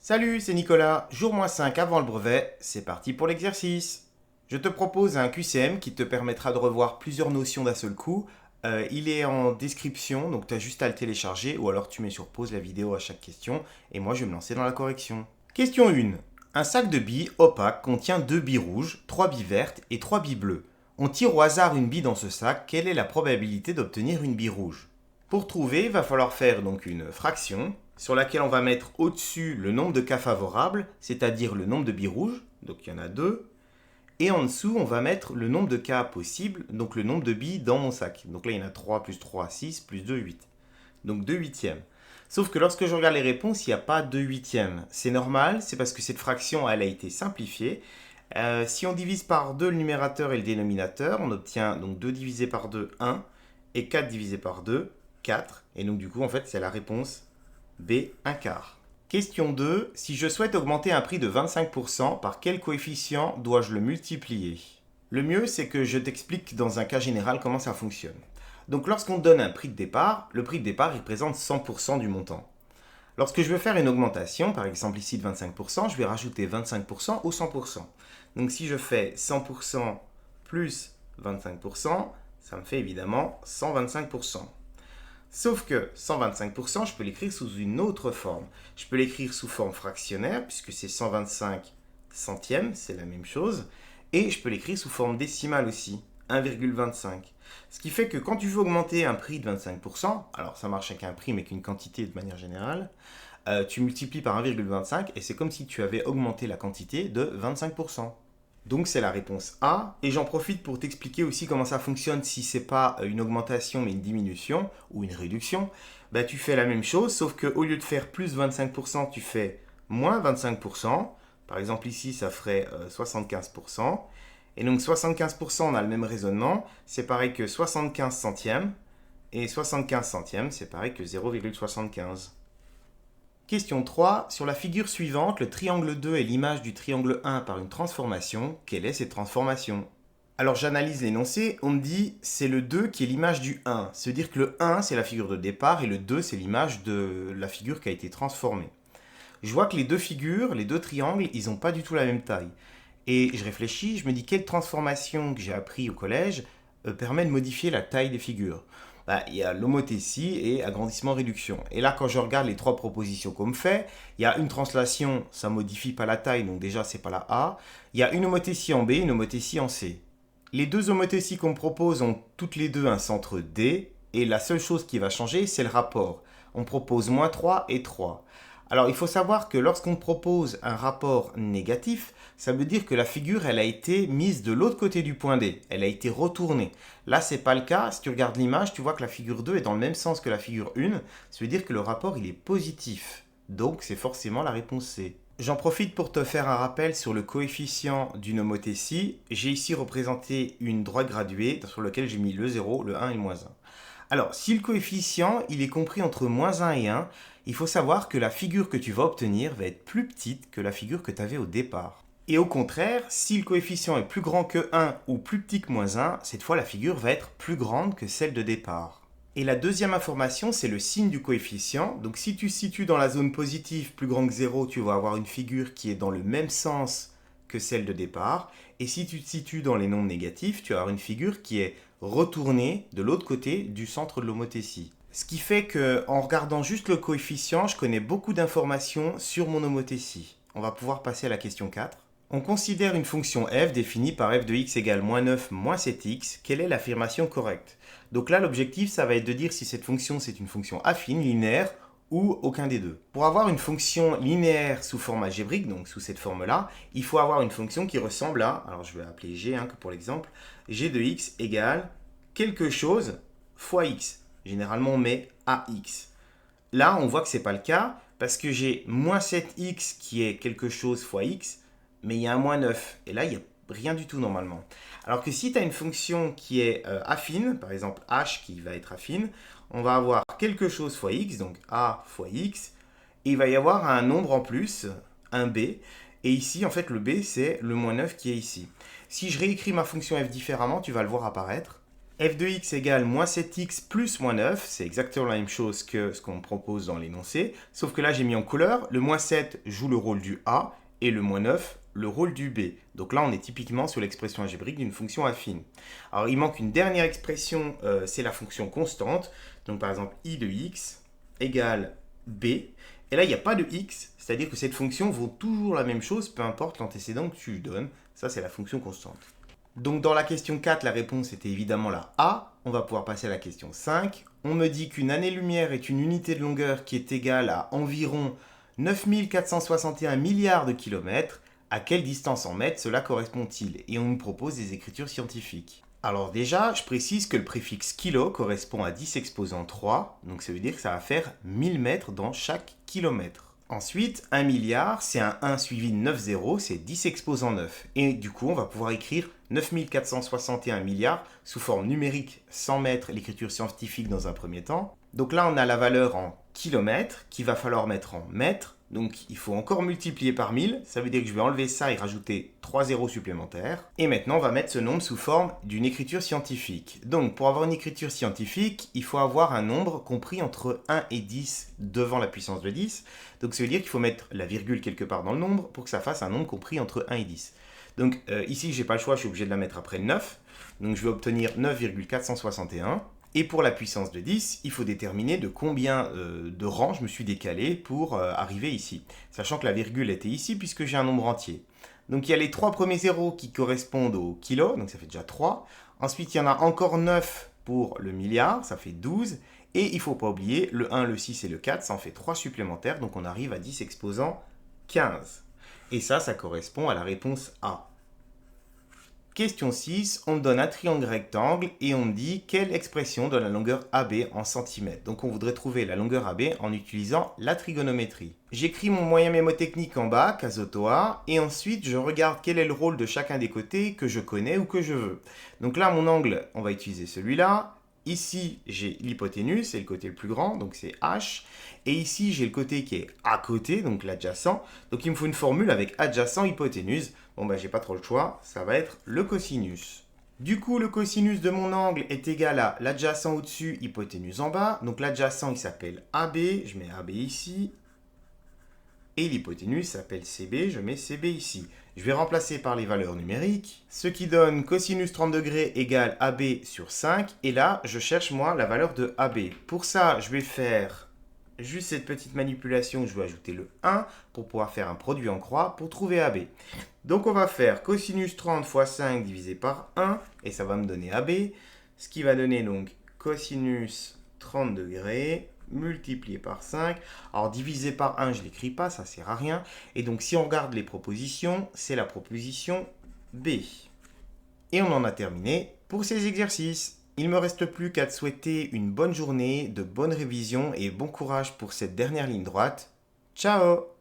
Salut, c'est Nicolas, jour -5 avant le brevet, c'est parti pour l'exercice. Je te propose un QCM qui te permettra de revoir plusieurs notions d'un seul coup. Il est en description, donc tu as juste à le télécharger ou alors tu mets sur pause la vidéo à chaque question et moi je vais me lancer dans la correction. Question 1. Un sac de billes opaque contient 2 billes rouges, 3 billes vertes et 3 billes bleues. On tire au hasard une bille dans ce sac, quelle est la probabilité d'obtenir une bille rouge? Pour trouver, il va falloir faire donc une fraction sur laquelle on va mettre au-dessus le nombre de cas favorables, c'est-à-dire le nombre de billes rouges, donc il y en a 2, et en dessous on va mettre le nombre de cas possibles, donc le nombre de billes dans mon sac. Donc là il y en a 3 plus 3, 6, plus 2, 8. Donc 2 huitièmes. Sauf que lorsque je regarde les réponses, il n'y a pas 2 huitièmes. C'est normal, c'est parce que cette fraction elle a été simplifiée. Si on divise par 2 le numérateur et le dénominateur, on obtient donc 2 divisé par 2, 1, et 4 divisé par 2, 4. Et donc du coup en fait c'est la réponse B, un quart. Question 2. Si je souhaite augmenter un prix de 25%, par quel coefficient dois-je le multiplier? Le mieux, c'est que je t'explique dans un cas général comment ça fonctionne. Donc lorsqu'on donne un prix de départ, le prix de départ il représente 100% du montant. Lorsque je veux faire une augmentation, par exemple ici de 25%, je vais rajouter 25% au 100%. Donc si je fais 100% plus 25%, ça me fait évidemment 125%. Sauf que 125%, je peux l'écrire sous une autre forme. Je peux l'écrire sous forme fractionnaire, puisque c'est 125 centièmes, c'est la même chose. Et je peux l'écrire sous forme décimale aussi, 1,25. Ce qui fait que quand tu veux augmenter un prix de 25%, alors ça marche avec un prix mais qu'une quantité de manière générale, tu multiplies par 1,25 et c'est comme si tu avais augmenté la quantité de 25%. Donc c'est la réponse A. Et j'en profite pour t'expliquer aussi comment ça fonctionne si c'est pas une augmentation mais une diminution ou une réduction. Bah, tu fais la même chose, sauf qu'au lieu de faire plus 25%, tu fais moins 25%. Par exemple ici, ça ferait 75%. Et donc 75%, on a le même raisonnement. C'est pareil que 75 centièmes. Et 75 centièmes, c'est pareil que 0,75. Question 3. Sur la figure suivante, le triangle 2 est l'image du triangle 1 par une transformation. Quelle est cette transformation? Alors j'analyse l'énoncé, on me dit c'est le 2 qui est l'image du 1. Ça veut dire que le 1 c'est la figure de départ et le 2 c'est l'image de la figure qui a été transformée. Je vois que les deux figures, les deux triangles, ils n'ont pas du tout la même taille. Et je réfléchis, je me dis quelle transformation que j'ai appris au collège permet de modifier la taille des figures. Bah, il y a l'homothétie et agrandissement-réduction. Et là, quand je regarde les trois propositions qu'on me fait, il y a une translation, ça ne modifie pas la taille, donc déjà, c'est pas la A. Il y a une homothétie en B, une homothétie en C. Les deux homothéties qu'on me propose ont toutes les deux un centre D, et la seule chose qui va changer, c'est le rapport. On propose moins 3 et 3. Alors, il faut savoir que lorsqu'on propose un rapport négatif, ça veut dire que la figure, elle a été mise de l'autre côté du point D. Elle a été retournée. Là, c'est pas le cas. Si tu regardes l'image, tu vois que la figure 2 est dans le même sens que la figure 1. Ça veut dire que le rapport, il est positif. Donc, c'est forcément la réponse C. J'en profite pour te faire un rappel sur le coefficient d'une homothétie. J'ai ici représenté une droite graduée sur laquelle j'ai mis le 0, le 1 et le moins 1. Alors, si le coefficient il est compris entre moins 1 et 1, il faut savoir que la figure que tu vas obtenir va être plus petite que la figure que tu avais au départ. Et au contraire, si le coefficient est plus grand que 1 ou plus petit que moins 1, cette fois la figure va être plus grande que celle de départ. Et la deuxième information, c'est le signe du coefficient. Donc si tu situes dans la zone positive plus grand que 0, tu vas avoir une figure qui est dans le même sens que celle de départ. Et si tu te situes dans les nombres négatifs, tu vas avoir une figure qui est retournée de l'autre côté du centre de l'homothétie. Ce qui fait qu'en regardant juste le coefficient, je connais beaucoup d'informations sur mon homothétie. On va pouvoir passer à la question 4. On considère une fonction f définie par f de x égale moins 9 moins 7x. Quelle est l'affirmation correcte? Donc là, l'objectif, ça va être de dire si cette fonction, c'est une fonction affine, linéaire, ou aucun des deux. Pour avoir une fonction linéaire sous forme algébrique, donc sous cette forme-là, il faut avoir une fonction qui ressemble à, alors je vais appeler g que pour l'exemple, g de x égale quelque chose fois x. Généralement, on met ax. Là, on voit que ce n'est pas le cas, parce que j'ai moins 7x qui est quelque chose fois x, mais il y a un moins 9. Et là, il n'y a rien du tout normalement. Alors que si tu as une fonction qui est affine, par exemple h qui va être affine, on va avoir quelque chose fois x, donc a fois x, et il va y avoir un nombre en plus, un b, et ici, en fait, le b, c'est le moins 9 qui est ici. Si je réécris ma fonction f différemment, tu vas le voir apparaître. f de x égale moins 7x plus moins 9, c'est exactement la même chose que ce qu'on propose dans l'énoncé, sauf que là j'ai mis en couleur, le moins 7 joue le rôle du a et le moins 9 le rôle du b. Donc là on est typiquement sur l'expression algébrique d'une fonction affine. Alors il manque une dernière expression, c'est la fonction constante, donc par exemple i de x égale b, et là il n'y a pas de x, c'est-à-dire que cette fonction vaut toujours la même chose, peu importe l'antécédent que tu lui donnes, ça c'est la fonction constante. Donc dans la question 4, la réponse était évidemment la A. On va pouvoir passer à la question 5. On me dit qu'une année-lumière est une unité de longueur qui est égale à environ 9461 milliards de kilomètres. À quelle distance en mètres cela correspond-il? Et on nous propose des écritures scientifiques. Alors déjà, je précise que le préfixe kilo correspond à 10 exposant 3. Donc ça veut dire que ça va faire 1000 mètres dans chaque kilomètre. Ensuite, 1 milliard, c'est un 1 suivi de 9 zéros, c'est 10 exposant 9. Et du coup, on va pouvoir écrire 9461 milliards sous forme numérique sans mettre l'écriture scientifique dans un premier temps. Donc là, on a la valeur en kilomètres qu'il va falloir mettre en mètres. Donc il faut encore multiplier par 1000. Ça veut dire que je vais enlever ça et rajouter 3 zéros supplémentaires. Et maintenant, on va mettre ce nombre sous forme d'une écriture scientifique. Donc pour avoir une écriture scientifique, il faut avoir un nombre compris entre 1 et 10 devant la puissance de 10. Donc ça veut dire qu'il faut mettre la virgule quelque part dans le nombre pour que ça fasse un nombre compris entre 1 et 10. Donc ici, je n'ai pas le choix, je suis obligé de la mettre après le 9. Donc je vais obtenir 9,461. Et pour la puissance de 10, il faut déterminer de combien de rangs je me suis décalé pour arriver ici. Sachant que la virgule était ici puisque j'ai un nombre entier. Donc il y a les 3 premiers zéros qui correspondent au kilo, donc ça fait déjà 3. Ensuite, il y en a encore 9 pour le milliard, ça fait 12. Et il ne faut pas oublier le 1, le 6 et le 4, ça en fait 3 supplémentaires. Donc on arrive à 10 exposant 15. Et ça correspond à la réponse A. Question 6, on me donne un triangle rectangle et on me dit quelle expression donne la longueur AB en centimètres. Donc on voudrait trouver la longueur AB en utilisant la trigonométrie. J'écris mon moyen mémotechnique en bas, Casoto A, et ensuite je regarde quel est le rôle de chacun des côtés que je connais ou que je veux. Donc là, mon angle, on va utiliser celui-là. Ici, j'ai l'hypoténuse, c'est le côté le plus grand, donc c'est H. Et ici, j'ai le côté qui est à côté, donc l'adjacent. Donc il me faut une formule avec adjacent hypoténuse. Bon, ben, j'ai pas trop le choix, ça va être le cosinus. Du coup, le cosinus de mon angle est égal à l'adjacent au-dessus, hypoténuse en bas. Donc l'adjacent, il s'appelle AB, je mets AB ici. Et l'hypoténuse s'appelle CB, je mets CB ici. Je vais remplacer par les valeurs numériques, ce qui donne cosinus 30 degrés égale AB sur 5. Et là, je cherche moi la valeur de AB. Pour ça, je vais faire juste cette petite manipulation, je vais ajouter le 1 pour pouvoir faire un produit en croix pour trouver AB. Donc on va faire cosinus 30 fois 5 divisé par 1 et ça va me donner AB, ce qui va donner donc cosinus 30 degrés multiplié par 5. Alors divisé par 1, je ne l'écris pas, ça ne sert à rien. Et donc si on regarde les propositions, c'est la proposition B. Et on en a terminé pour ces exercices. Il ne me reste plus qu'à te souhaiter une bonne journée, de bonnes révisions et bon courage pour cette dernière ligne droite. Ciao!